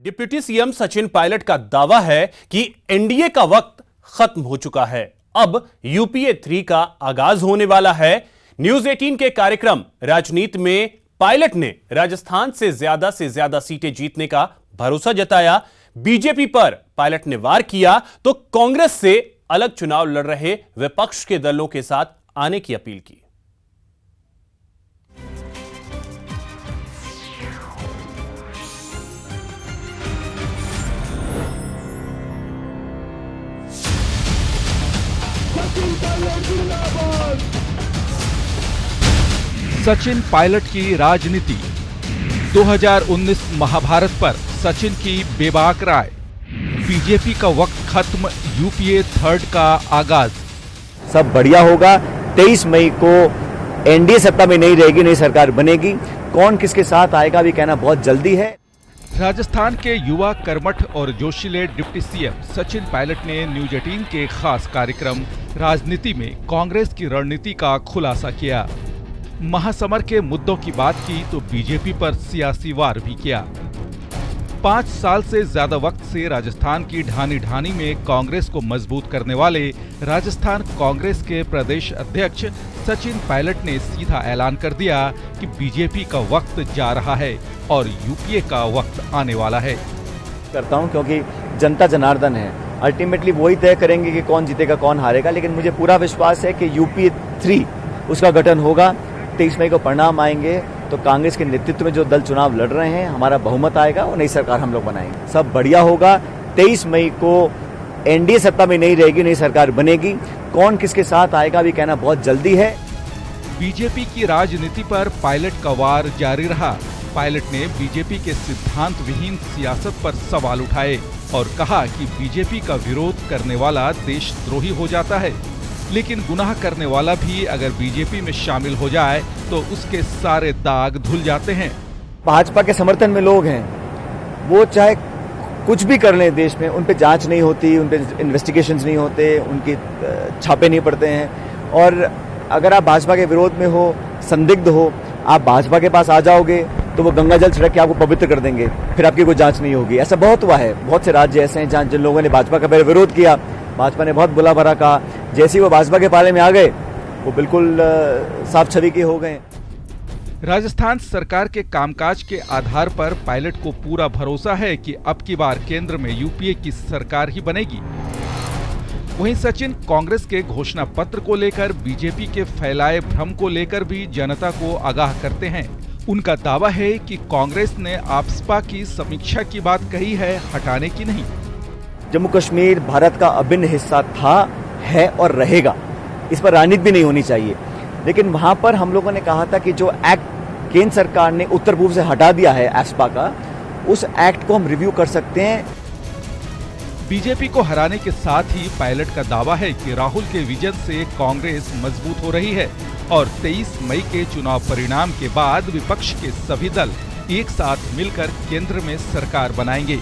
Deputy CM Sachin Pilot का दावा है कि एनडीए का वक्त खत्म हो चुका है। अब यूपीए 3 का आगाज होने वाला है। न्यूज 18 के कार्यक्रम राजनीति में पायलट ने राजस्थान से ज्यादा सीटें जीतने का भरोसा जताया। बीजेपी पर पायलट ने वार किया तो कांग्रेस से अलग चुनाव लड़ रहे विपक्ष के दलों के साथ आने की अपील की। सचिन पायलट की राजनीति। 2019 महाभारत पर सचिन की बेबाक राय। बीजेपी का वक्त खत्म, यूपीए 3 का आगाज। सब बढ़िया होगा। 23 मई को एनडीए सत्ता में नहीं रहेगी, नई सरकार बनेगी। कौन किसके साथ आएगा अभी कहना बहुत जल्दी है। राजस्थान के युवा कर्मठ और जोशीले डिप्टी सीएम सचिन पायलट ने न्यूज 18 के खास कार्यक्रम राजनीति में कांग्रेस की रणनीति का खुलासा किया। महासमर के मुद्दों की बात की तो बीजेपी पर सियासी वार भी किया। 5 साल से ज्यादा वक्त से राजस्थान की ढानी ढानी में कांग्रेस को मजबूत करने वाले राजस्थान कांग्रेस के प्रदेश अध्यक्ष सचिन पायलट ने सीधा ऐलान कर दिया कि बीजेपी का वक्त जा रहा है और यूपीए का वक्त आने वाला है। करता हूं क्योंकि जनता जनार्दन है, अल्टीमेटली वही तय करेंगे कि कौन जीतेगा कौन हारेगा। लेकिन मुझे पूरा विश्वास है कि यूपीए 3 उसका गठन होगा। 23 मई को परिणाम आएंगे तो कांग्रेस के नेतृत्व में जो दल चुनाव लड़ रहे हैं हमारा बहुमत आएगा और नई सरकार हम लोग बनाएंगे। सब बढ़िया होगा। 23 मई को एनडीए सत्ता में नहीं रहेगी, नई सरकार बनेगी। कौन किसके साथ आएगा अभी कहना बहुत जल्दी है। बीजेपी की राजनीति पर पायलट का वार जारी रहा। पायलट ने बीजेपी के सिद्धांत विहीन सियासत पर सवाल उठाए और कहा कि बीजेपी का विरोध करने वाला देशद्रोही हो जाता है, लेकिन गुनाह करने वाला भी अगर बीजेपी में शामिल हो जाए तो उसके सारे दाग धुल जाते हैं। भाजपा के समर्थन में लोग हैं, वो चाहे कुछ भी कर लें देश में, उन पे जांच नहीं होती, उन पे इन्वेस्टिगेशंस नहीं होते, उनकी छापे नहीं पड़ते हैं। और अगर आप भाजपा के विरोध में हो, संदिग्ध हो, आप भाजपा के पास आ जाओगे तो वो गंगा जल छिड़क के आपको पवित्र कर देंगे, फिर आपकी कोई जांच नहीं होगी। ऐसा बहुत हुआ है। बहुत से राज्य ऐसे हैं जहां जिन लोगों ने भाजपा का विरोध किया, भाजपा ने बहुत बुला भरा कहा, जैसे ही वो भाजपा के पाले में आ गए वो बिल्कुल साफ छवि के हो गए। राजस्थान सरकार के कामकाज के आधार पर पायलट को पूरा भरोसा है कि अब की बार केंद्र में यूपीए की सरकार ही बनेगी। वहीं सचिन कांग्रेस के घोषणा पत्र को लेकर बीजेपी के फैलाए भ्रम को लेकर भी जनता को आगाह करते हैं। उनका दावा है कि कांग्रेस ने आपसपा की समीक्षा की बात कही है, हटाने की नहीं। जम्मू कश्मीर भारत का अभिन्न हिस्सा था, है और रहेगा। इस पर राजनीति भी नहीं होनी चाहिए। लेकिन वहां पर हम लोगों ने कहा था कि जो एक्ट केंद्र सरकार ने उत्तर पूर्व से हटा दिया है एफस्पा का, उस एक्ट को हम रिव्यू कर सकते हैं। बीजेपी को हराने के साथ ही पायलट का दावा है कि राहुल के विजन से कांग्रेस मजबूत हो रही है और 23 मई के चुनाव परिणाम के बाद विपक्ष के सभी दल एक साथ मिलकर केंद्र में सरकार बनाएंगे।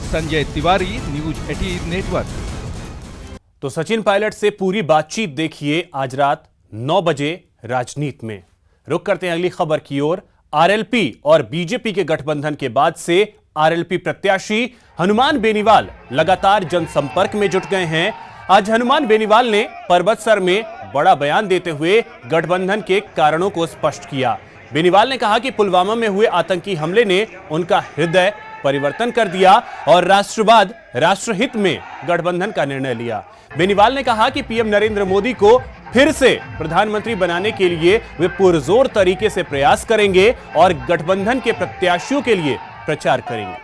Sanjay Tiwari, news 18 network. तो सचिन पायलट से पूरी बातचीत देखिए आज रात 9 बजे राजनीति में। रुक करते हैं अगली खबर की ओर। आरएलपी और बीजेपी के गठबंधन के बाद से आरएलपी प्रत्याशी हनुमान बेनीवाल लगातार जनसंपर्क में जुट गए हैं। आज हनुमान बेनीवाल ने पर्वतसर में बड़ा बयान देते हुए गठबंधन के कारणों को स्पष्ट किया। बेनीवाल ने कहा कि पुलवामा में हुए आतंकी हमले ने उनका हृदय परिवर्तन कर दिया और राष्ट्रवाद, राष्ट्रहित में गठबंधन का निर्णय लिया। बेनीवाल ने कहा कि पीएम नरेंद्र मोदी को फिर से प्रधानमंत्री बनाने के लिए वे पुरजोर तरीके से प्रयास करेंगे और गठबंधन के प्रत्याशियों के लिए प्रचार करेंगे।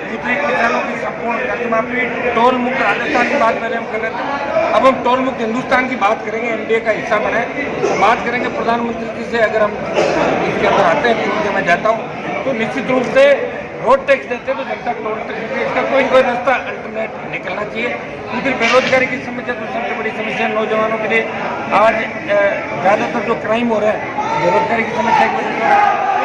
किसानों की संपूर्ण कर्जमाफी, टोल मुक्त राजस्थान की बात पहले हम कर रहे थे, अब हम टोल मुक्त हिंदुस्तान की बात करेंगे। एनडीए का हिस्सा बने तो बात करेंगे प्रधानमंत्री जी से। अगर हम इसके अंदर आते हैं, क्योंकि मैं जाता हूँ, तो निश्चित रूप से रोड टैक्स देते तो जनता टोल टैक्स, इसका कोई कोई रास्ता अल्टरनेट निकलना चाहिए। क्योंकि बेरोजगारी की समस्या तो सबसे बड़ी समस्या है नौजवानों के लिए। आज ज़्यादातर जो क्राइम हो रहा है बेरोजगारी की समस्या की वजह से,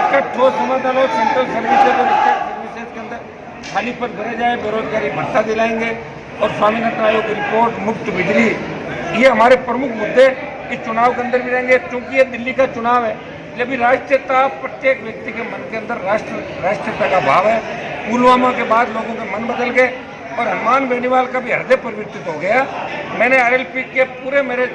इसका ठोस समाधान हो। सेंट्रल सर्विसेज और स्टेट सर्विसेज के अंदर खाली पद भरे जाए, बेरोजगारी भत्ता दिलाएंगे और स्वामीनाथन आयोग की रिपोर्ट, मुफ्त बिजली, ये हमारे प्रमुख मुद्दे इस चुनाव के अंदर भी रहेंगे। क्योंकि ये दिल्ली का चुनाव है, जब भी राष्ट्रीयता, प्रत्येक व्यक्ति के मन के अंदर राष्ट्रीयता का भाव है। पुलवामा के बाद लोगों के मन बदल गए और हनुमान बेनीवाल का भी हृदय परिवर्तित हो गया। मैंने आरएलपी के पूरे मेरे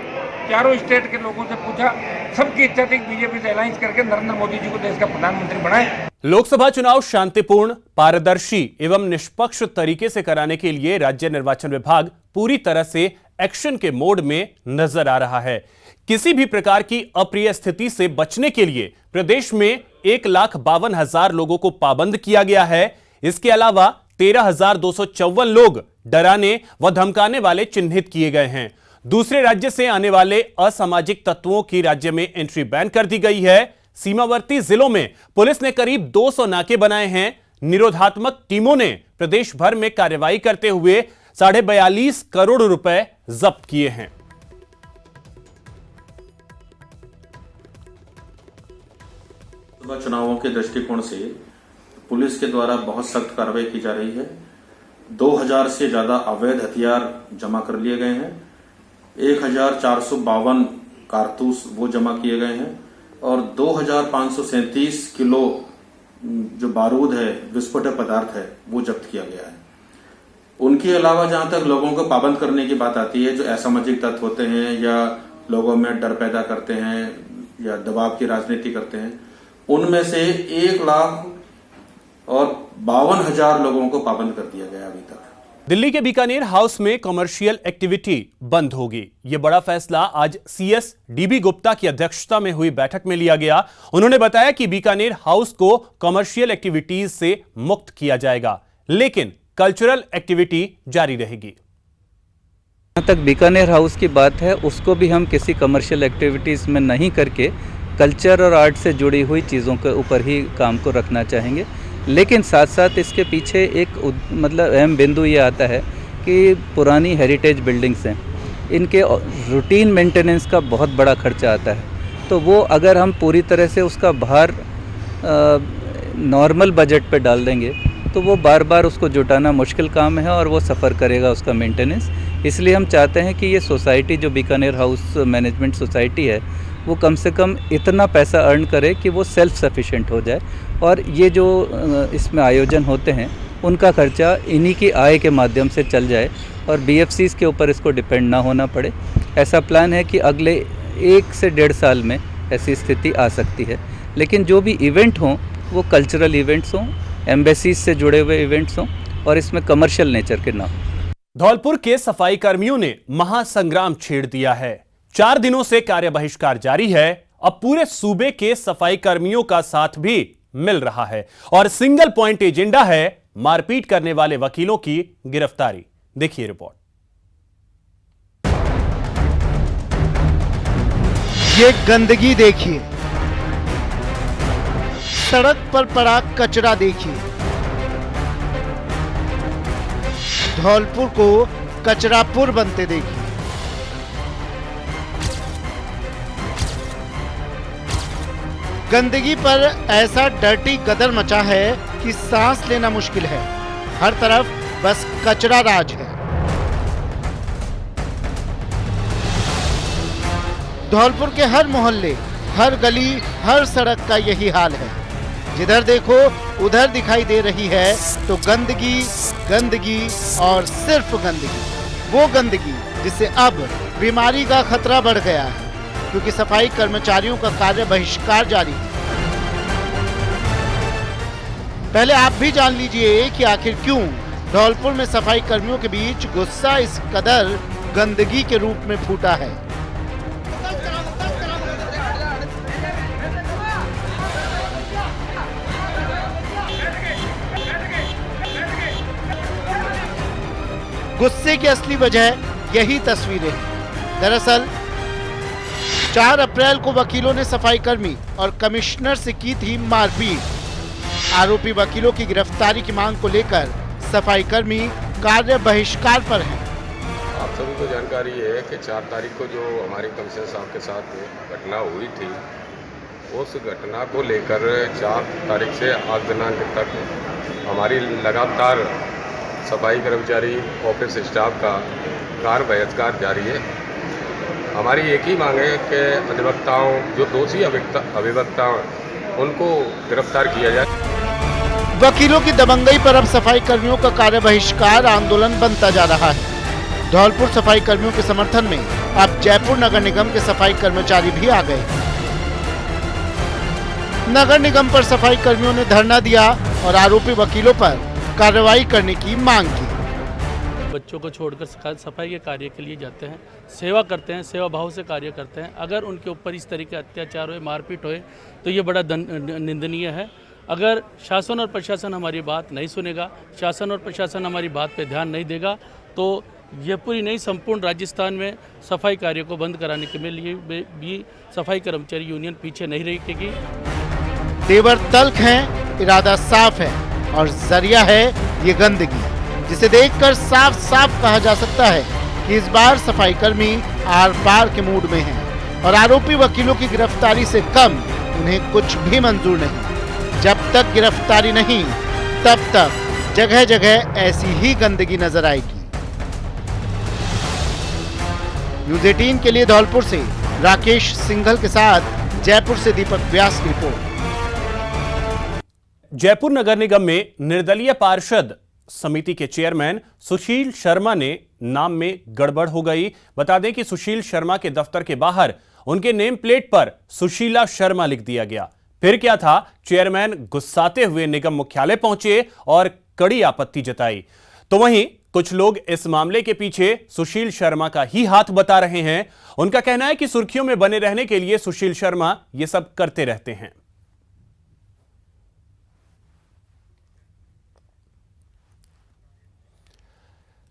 चारों स्टेट के लोगों से पूछा, सबकी इच्छा थी बीजेपी से अलायंस करके नरेंद्र मोदी जी को देश का प्रधानमंत्री बनाए। लोकसभा चुनाव शांतिपूर्ण, पारदर्शी एवं निष्पक्ष तरीके से कराने के लिए राज्य निर्वाचन विभाग पूरी तरह से एक्शन के मोड में नजर आ रहा है। किसी भी प्रकार की अप्रिय स्थिति से बचने के लिए प्रदेश में 1,52,000 लोगों को पाबंद किया गया है। इसके अलावा 13,254 लोग डराने व धमकाने वाले चिन्हित किए गए हैं। दूसरे राज्य से आने वाले असामाजिक तत्वों की राज्य में एंट्री बैन कर दी गई है। सीमावर्ती जिलों में पुलिस ने करीब 200 नाके बनाए हैं। निरोधात्मक टीमों ने प्रदेश भर में कार्रवाई करते हुए 42.5 करोड़ रुपए जब्त किए हैं। लोकसभा चुनावों के दृष्टिकोण से पुलिस के द्वारा बहुत सख्त कार्रवाई की जा रही है। 2000 से ज्यादा अवैध हथियार जमा कर लिए गए हैं। 1452 कारतूस वो जमा किए गए हैं और 2537 किलो जो बारूद है, विस्फोटक पदार्थ है, वो जब्त किया गया है। उनके अलावा जहां तक लोगों को पाबंद करने की बात आती है, जो असामाजिक तत्व होते हैं या लोगों में डर पैदा करते हैं या दबाव की राजनीति करते हैं, उनमें से 1,52,000 लोगों को पाबंद कर दिया गया अभी तक। दिल्ली के बीकानेर हाउस में कमर्शियल एक्टिविटी बंद होगी। यह बड़ा फैसला आज सीएस डीबी गुप्ता की अध्यक्षता में हुई बैठक में लिया गया। उन्होंने बताया कि बीकानेर हाउस को कमर्शियल एक्टिविटीज से मुक्त किया जाएगा, लेकिन कल्चरल एक्टिविटी जारी रहेगी। जहाँ तक बीकानेर हाउस की बात है, उसको भी हम किसी कमर्शियल एक्टिविटीज में नहीं करके कल्चर और आर्ट से जुड़ी हुई चीज़ों के ऊपर ही काम को रखना चाहेंगे। लेकिन साथ साथ इसके पीछे एक मतलब अहम बिंदु ये आता है कि पुरानी हेरिटेज बिल्डिंग्स हैं, इनके रूटीन मेंटेनेंस का बहुत बड़ा खर्चा आता है। तो वो अगर हम पूरी तरह से उसका भार नॉर्मल बजट पे डाल देंगे तो वो बार बार उसको जुटाना मुश्किल काम है और वो सफ़र करेगा उसका मेंटेनेंस। इसलिए हम चाहते हैं कि ये सोसाइटी जो बीकानेर हाउस मैनेजमेंट सोसाइटी है, वो कम से कम इतना पैसा अर्न करे कि वो सेल्फ सफिशिएंट हो जाए और ये जो इसमें आयोजन होते हैं उनका खर्चा इन्हीं की आय के माध्यम से चल जाए और बीएफसीज के ऊपर इसको डिपेंड ना होना पड़े। ऐसा प्लान है कि अगले 1 से 1.5 साल में ऐसी स्थिति आ सकती है। लेकिन जो भी इवेंट हों वो कल्चरल इवेंट्स हों, एम्बेसीज से जुड़े हुए इवेंट्स हों और इसमें कमर्शियल नेचर के ना हो। धौलपुर के सफाई कर्मियों ने महासंग्राम छेड़ दिया है। 4 दिनों से कार्य बहिष्कार जारी है। अब पूरे सूबे के सफाई कर्मियों का साथ भी मिल रहा है और सिंगल पॉइंट एजेंडा है मारपीट करने वाले वकीलों की गिरफ्तारी। देखिए रिपोर्ट। ये गंदगी देखिए, सड़क पर पड़ा कचरा देखिए। धौलपुर को कचरापुर बनते देखिए। गंदगी पर ऐसा डर्टी गदर मचा है कि सांस लेना मुश्किल है। हर तरफ बस कचरा राज है। धौलपुर के हर मोहल्ले, हर गली, हर सड़क का यही हाल है। जिधर देखो उधर दिखाई दे रही है तो गंदगी, गंदगी और सिर्फ गंदगी। वो गंदगी जिससे अब बीमारी का खतरा बढ़ गया है, क्योंकि सफाई कर्मचारियों का कार्य बहिष्कार जारी है। पहले आप भी जान लीजिए कि आखिर क्यों धौलपुर में सफाई कर्मियों के बीच गुस्सा इस कदर गंदगी के रूप में फूटा है। गुस्से की असली वजह यही तस्वीरें हैं। दरअसल 4 अप्रैल को वकीलों ने सफाई कर्मी और कमिश्नर से की थी मारपीट। आरोपी वकीलों की गिरफ्तारी की मांग को लेकर सफाई कर्मी कार्य बहिष्कार पर हैं। आप सभी को जानकारी है कि 4 तारीख को जो हमारे कमिश्नर साहब के साथ घटना हुई थी, उस घटना को लेकर 4 तारीख से आज दिनांक तक हमारी लगातार सफाई कर्मचारी, ऑफिस स्टाफ का कार्य बहिष्कार जारी है। हमारी एक ही मांग है कि अधिवक्ताओं, जो दोषी अभिवक्ता हैं, उनको गिरफ्तार किया जाए। वकीलों की दबंगई पर अब सफाई कर्मियों का कार्य बहिष्कार आंदोलन बनता जा रहा है। धौलपुर सफाई कर्मियों के समर्थन में अब जयपुर नगर निगम के सफाई कर्मचारी भी आ गए। नगर निगम पर सफाई कर्मियों ने धरना दिया और आरोपी वकीलों पर कार्रवाई करने की मांग की। बच्चों को छोड़कर सफाई के कार्य के लिए जाते हैं, सेवा करते हैं, सेवा भाव से कार्य करते हैं। अगर उनके ऊपर इस तरह के अत्याचार हुए, मारपीट हुए, तो ये बड़ा निंदनीय है। अगर शासन और प्रशासन हमारी बात नहीं सुनेगा, शासन और प्रशासन हमारी बात पे ध्यान नहीं देगा, तो ये पूरी नहीं संपूर्ण राजस्थान में सफाई कार्य को बंद कराने के लिए भी सफाई कर्मचारी यूनियन पीछे नहीं रहेगी। तेवर तल्ख हैं, इरादा साफ है और जरिया है ये गंदगी, जिसे देखकर साफ साफ कहा जा सकता है कि इस बार सफाई कर्मी आर पार के मूड में हैं और आरोपी वकीलों की गिरफ्तारी से कम उन्हें कुछ भी मंजूर नहीं। जब तक गिरफ्तारी नहीं, तब तक जगह जगह ऐसी ही गंदगी नजर आएगी। न्यूज़ 18 के लिए धौलपुर से राकेश सिंघल के साथ जयपुर से दीपक व्यास की रिपोर्ट। जयपुर नगर निगम में निर्दलीय पार्षद समिति के चेयरमैन सुशील शर्मा ने नाम में गड़बड़ हो गई। बता दें कि सुशील शर्मा के दफ्तर के बाहर उनके नेम प्लेट पर सुशीला शर्मा लिख दिया गया। फिर क्या था, चेयरमैन गुस्साते हुए निगम मुख्यालय पहुंचे और कड़ी आपत्ति जताई। तो वहीं कुछ लोग इस मामले के पीछे सुशील शर्मा का ही हाथ बता रहे हैं। उनका कहना है कि सुर्खियों में बने रहने के लिए सुशील शर्मा ये सब करते रहते हैं।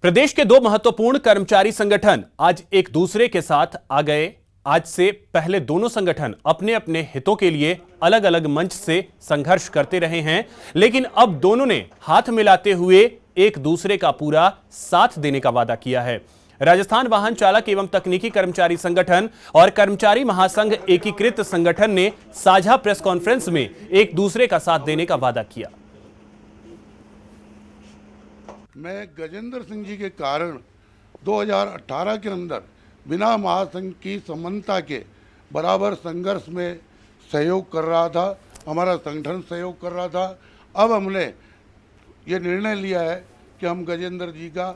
प्रदेश के दो महत्वपूर्ण कर्मचारी संगठन आज एक दूसरे के साथ आ गए। आज से पहले दोनों संगठन अपने अपने हितों के लिए अलग अलग मंच से संघर्ष करते रहे हैं, लेकिन अब दोनों ने हाथ मिलाते हुए एक दूसरे का पूरा साथ देने का वादा किया है। राजस्थान वाहन चालक एवं तकनीकी कर्मचारी संगठन और कर्मचारी महासंघ एकीकृत संगठन ने साझा प्रेस कॉन्फ्रेंस में एक दूसरे का साथ देने का वादा किया। मैं गजेंद्र सिंह जी के कारण 2018 के अंदर बिना महासंघ की समानता के बराबर संघर्ष में सहयोग कर रहा था, हमारा संगठन सहयोग कर रहा था। अब हमने ये निर्णय लिया है कि हम गजेंद्र जी का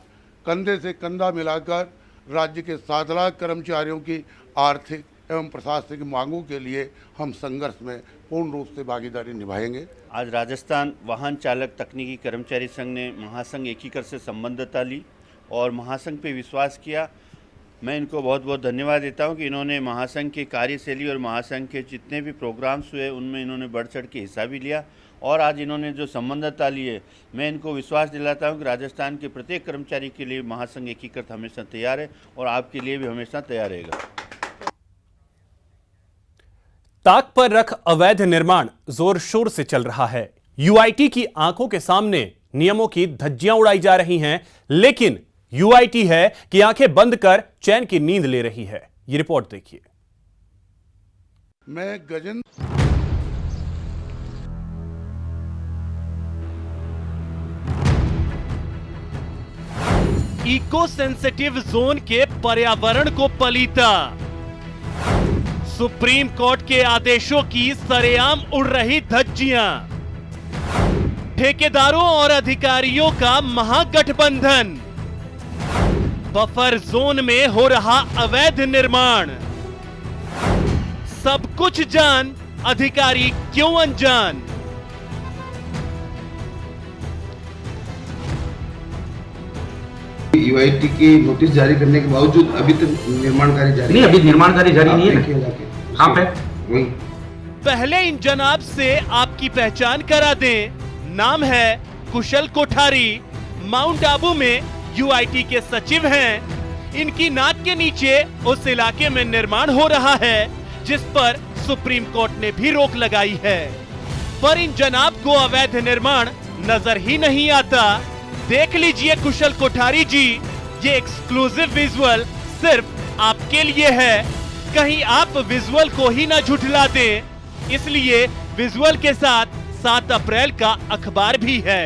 कंधे से कंधा मिलाकर राज्य के 7 लाख कर्मचारियों की आर्थिक एवं प्रशासनिक मांगों के लिए हम संघर्ष में पूर्ण रूप से भागीदारी निभाएंगे। आज राजस्थान वाहन चालक तकनीकी कर्मचारी संघ ने महासंघ एकीकरण से संबद्धता ली और महासंघ पे विश्वास किया। मैं इनको बहुत बहुत धन्यवाद देता हूं कि इन्होंने महासंघ की कार्यशैली और महासंघ के जितने भी प्रोग्राम्स हुए उनमें इन्होंने बढ़ चढ़ के हिस्सा भी लिया और आज इन्होंने जो संबद्धता ली है, मैं इनको विश्वास दिलाता हूं कि राजस्थान के प्रत्येक कर्मचारी के लिए महासंघ एकीकृत हमेशा तैयार है और आपके लिए भी हमेशा तैयार रहेगा। ताक पर रख अवैध निर्माण जोर शोर से चल रहा है। यूआईटी की आंखों के सामने नियमों की धज्जियां उड़ाई जा रही हैं, लेकिन यूआईटी है कि आंखें बंद कर चैन की नींद ले रही है। ये रिपोर्ट देखिए। मैं गजेंद्र इको सेंसिटिव जोन के पर्यावरण को पलीता, सुप्रीम कोर्ट के आदेशों की सरेआम उड़ रही धज्जियां, ठेकेदारों और अधिकारियों का महागठबंधन, बफर जोन में हो रहा अवैध निर्माण, सब कुछ जान अधिकारी क्यों अनजान। यूआईटी की नोटिस जारी करने के बावजूद अभी तक निर्माण कार्य जारी नहीं, अभी निर्माण कार्य जारी नहीं है। हाँ पे वही। पहले इन जनाब से आपकी पहचान करा दें। नाम है कुशल कोठारी, माउंट आबू में यूआईटी के सचिव हैं। इनकी नाक के नीचे उस इलाके में निर्माण हो रहा है जिस पर सुप्रीम कोर्ट ने भी रोक लगाई है, पर इन जनाब को अवैध निर्माण नजर ही नहीं आता। देख लीजिए कुशल कोठारी जी, ये एक्सक्लूसिव विजुअल सिर्फ आपके लिए है। कहीं आप विजुअल को ही ना झुठला दें, इसलिए विजुअल के साथ 7 अप्रैल का अखबार भी है।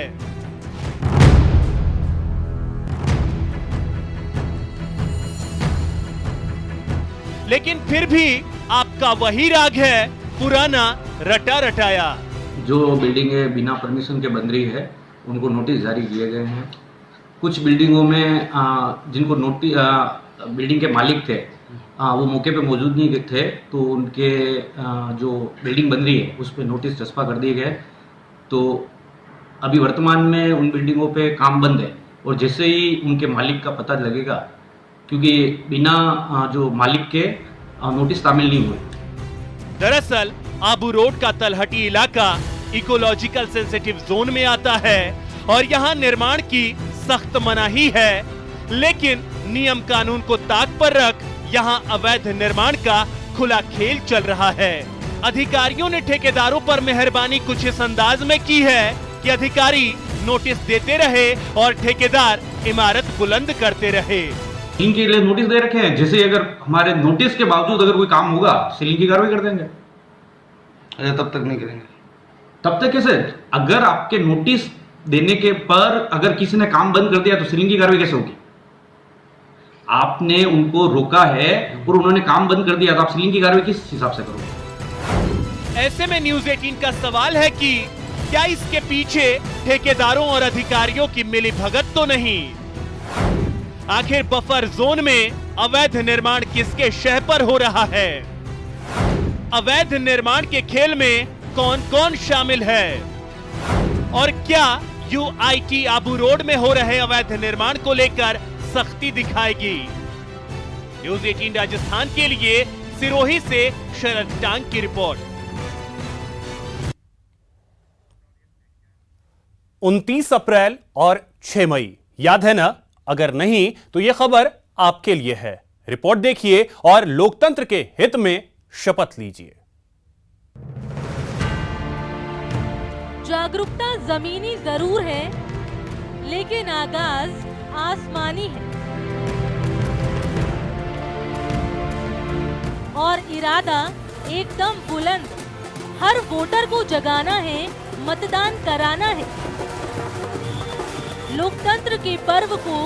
लेकिन फिर भी आपका वही राग है, पुराना रटा रटाया। जो बिल्डिंगें बिना परमिशन के बन रही है उनको नोटिस जारी किए गए हैं। कुछ बिल्डिंगों में जिनको नोटिस बिल्डिंग के मालिक थे वो मौके पे मौजूद नहीं थे, तो उनके जो बिल्डिंग बन रही है उस पर नोटिस चस्पा कर दिए गए। तो अभी वर्तमान में उन बिल्डिंगों पे काम बंद है, और जैसे ही उनके मालिक का पता लगेगा, क्योंकि बिना जो मालिक के नोटिस तामील नहीं हुए। दरअसल आबू रोड का तलहटी इलाका इकोलॉजिकल सेंसिटिव जोन में आता है और यहाँ निर्माण की सख्त मनाही है, लेकिन नियम कानून को ताक पर रख यहाँ अवैध निर्माण का खुला खेल चल रहा है। अधिकारियों ने ठेकेदारों पर मेहरबानी कुछ इस अंदाज में की है कि अधिकारी नोटिस देते रहे और ठेकेदार इमारत बुलंद करते रहे। सीलिंग के लिए नोटिस दे रखे हैं, जैसे अगर हमारे नोटिस के बावजूद अगर कोई काम होगा सीलिंग की कार्रवाई कर देंगे। अरे तब तक नहीं करेंगे। तब तक कैसे? अगर आपके नोटिस देने के पर अगर किसी ने काम बंद कर दिया तो सीलिंग की कार्रवाई कैसे होगी? आपने उनको रोका है और उन्होंने काम बंद कर दिया, तो आप सीलिंग की कार्रवाई किस हिसाब से करोगे? ऐसे में न्यूज 18 का सवाल है कि क्या इसके पीछे ठेकेदारों और अधिकारियों की मिलीभगत तो नहीं? आखिर बफर जोन में अवैध निर्माण किसके शह पर हो रहा है? अवैध निर्माण के खेल में कौन कौन शामिल है? और क्या यूआईटी आबू रोड में हो रहे अवैध निर्माण को लेकर सख्ती दिखाएगी? न्यूज 18 राजस्थान के लिए सिरोही से शरद टांग की रिपोर्ट। 29 अप्रैल और 6 मई याद है ना? अगर नहीं तो यह खबर आपके लिए है। रिपोर्ट देखिए और लोकतंत्र के हित में शपथ लीजिए। जागरूकता जमीनी जरूर है, लेकिन आगाज आसमानी है और इरादा एकदम बुलंद। हर वोटर को जगाना है, मतदान कराना है, लोकतंत्र के पर्व को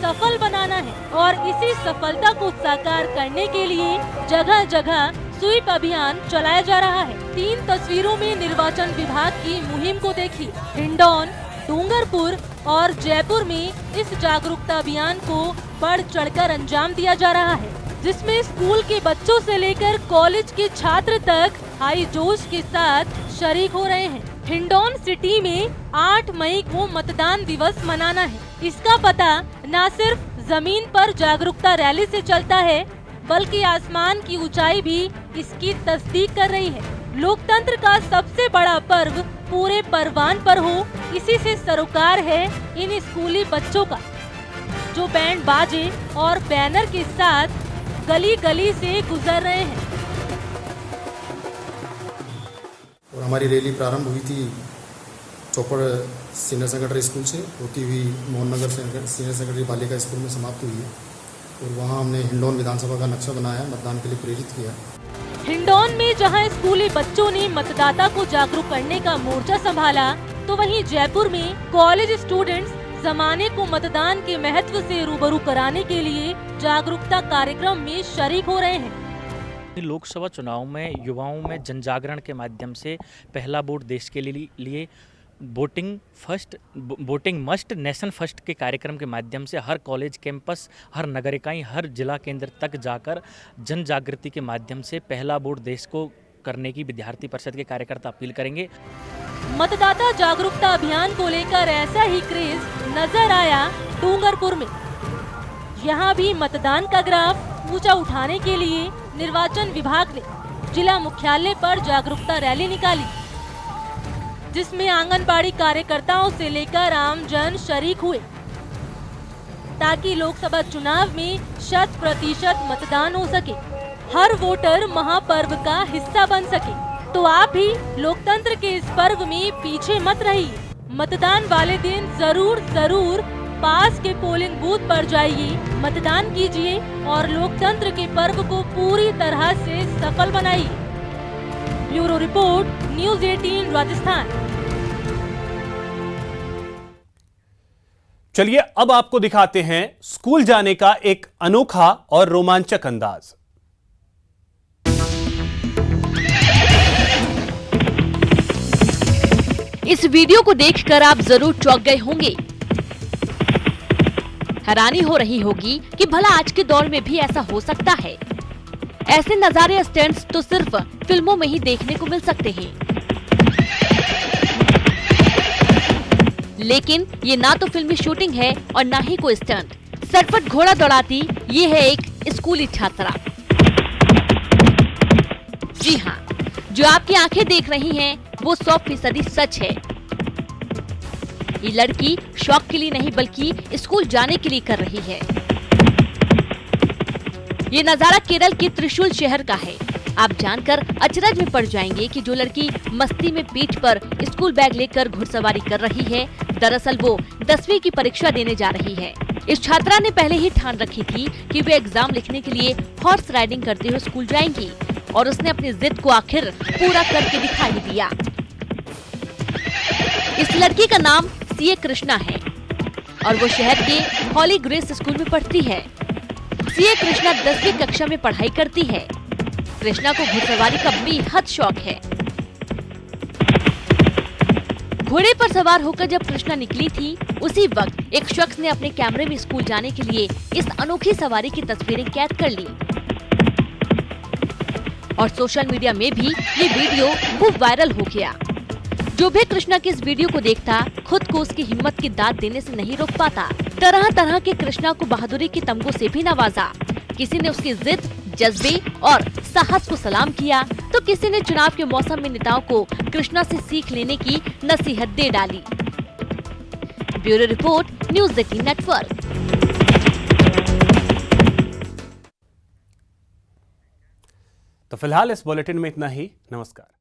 सफल बनाना है और इसी सफलता को साकार करने के लिए जगह जगह स्वीप अभियान चलाया जा रहा है। 3 तस्वीरों में निर्वाचन विभाग की मुहिम को देखिए। हिंडौन, डूंगरपुर और जयपुर में इस जागरूकता अभियान को बढ़ चढ़कर अंजाम दिया जा रहा है, जिसमें स्कूल के बच्चों से लेकर कॉलेज के छात्र तक हाई जोश के साथ शरीक हो रहे हैं। हिंडौन सिटी में 8 मई को मतदान दिवस मनाना है। इसका पता न सिर्फ जमीन पर जागरूकता रैली से चलता है, बल्कि आसमान की ऊंचाई भी इसकी तस्दीक कर रही है। लोकतंत्र का सबसे बड़ा पर्व पूरे परवान पर हो, इसी से सरोकार है इन स्कूली बच्चों का, जो बैंड बाजे और बैनर के साथ गली गली से गुजर रहे हैं। और हमारी रैली प्रारंभ हुई थी चौपड़ सीनियर सेकेंडरी स्कूल से, होती हुई मोहन नगर सीनियर सेकेंडरी बालिका स्कूल में समाप्त हुई है और वहाँ हमने हिंडौन विधानसभा का नक्शा बनाया, मतदान के लिए प्रेरित किया। हिंडौन में जहां स्कूली बच्चों ने मतदाता को जागरूक करने का मोर्चा संभाला, तो वहीं जयपुर में कॉलेज स्टूडेंट्स जमाने को मतदान के महत्व से रूबरू कराने के लिए जागरूकता कार्यक्रम में शरीक हो रहे हैं। लोकसभा चुनाव में युवाओं में जन जागरण के माध्यम से पहला वोट देश के लिए वोटिंग मस्ट नेशन फर्स्ट के कार्यक्रम के माध्यम से हर कॉलेज कैंपस, हर नगर इकाई, हर जिला केंद्र तक जाकर जन जागृति के माध्यम से पहला वोट देश को करने की विद्यार्थी परिषद के कार्यकर्ता अपील करेंगे। मतदाता जागरूकता अभियान को लेकर ऐसा ही क्रेज नजर आया डूंगरपुर में। यहाँ भी मतदान का ग्राफ ऊंचा उठाने के लिए निर्वाचन विभाग ने जिला मुख्यालय पर जागरूकता रैली निकाली, जिसमें आंगनबाड़ी कार्यकर्ताओं से लेकर आम जन शरीक हुए, ताकि लोकसभा चुनाव में 100% मतदान हो सके, हर वोटर महापर्व का हिस्सा बन सके। तो आप भी लोकतंत्र के इस पर्व में पीछे मत रहिए। मतदान वाले दिन जरूर पास के पोलिंग बूथ पर जाइए, मतदान कीजिए और लोकतंत्र के पर्व को पूरी तरह से सफल बनाइए। Bureau report, news 18 Rajasthan. चलिए अब आपको दिखाते हैं स्कूल जाने का एक अनोखा और रोमांचक अंदाज। इस वीडियो को देखकर आप जरूर चौंक गए होंगे। हैरानी हो रही होगी कि भला आज के दौर में भी ऐसा हो सकता है। ऐसे नजारे स्टंट्स तो सिर्फ फिल्मों में ही देखने को मिल सकते हैं, लेकिन ये ना तो फिल्मी शूटिंग है और ना ही कोई स्टंट। सरपट घोड़ा दौड़ाती ये है एक स्कूली छात्रा। जी हाँ, जो आपकी आंखें देख रही हैं वो 100% सच है। ये लड़की शौक के लिए नहीं बल्कि स्कूल जाने के लिए कर रही है। ये नजारा केरल के त्रिशूल शहर का है। आप जानकर अचरज में पड़ जाएंगे कि जो लड़की मस्ती में पीठ पर स्कूल बैग लेकर घुड़सवारी कर रही है, दरअसल वो 10वीं की परीक्षा देने जा रही है। इस छात्रा ने पहले ही ठान रखी थी कि वे एग्जाम लिखने के लिए हॉर्स राइडिंग करते हुए स्कूल जाएंगी और उसने अपनी जिद को आखिर पूरा करके दिखाई दिया। इस लड़की का नाम सीए कृष्णा है और वो शहर के हॉली ग्रेस स्कूल में पढ़ती है। सीए कृष्णा 10वीं कक्षा में पढ़ाई करती है। कृष्णा को घुड़सवारी का बेहद शौक है। घोड़े पर सवार होकर जब कृष्णा निकली थी, उसी वक्त एक शख्स ने अपने कैमरे में स्कूल जाने के लिए इस अनोखी सवारी की तस्वीरें कैद कर ली और सोशल मीडिया में भी ये वीडियो खूब वायरल हो गया। जो भी कृष्णा की इस वीडियो को देखता, खुद को उसकी हिम्मत की दाद देने से नहीं रोक पाता। तरह तरह के कृष्णा को बहादुरी के तमगों से भी नवाजा। किसी ने उसकी जिद, जज्बे और साहस को सलाम किया, तो किसी ने चुनाव के मौसम में नेताओं को कृष्णा से सीख लेने की नसीहत दे डाली। Bureau report, news 18 network. तो फिलहाल इस बुलेटिन में इतना ही। नमस्कार।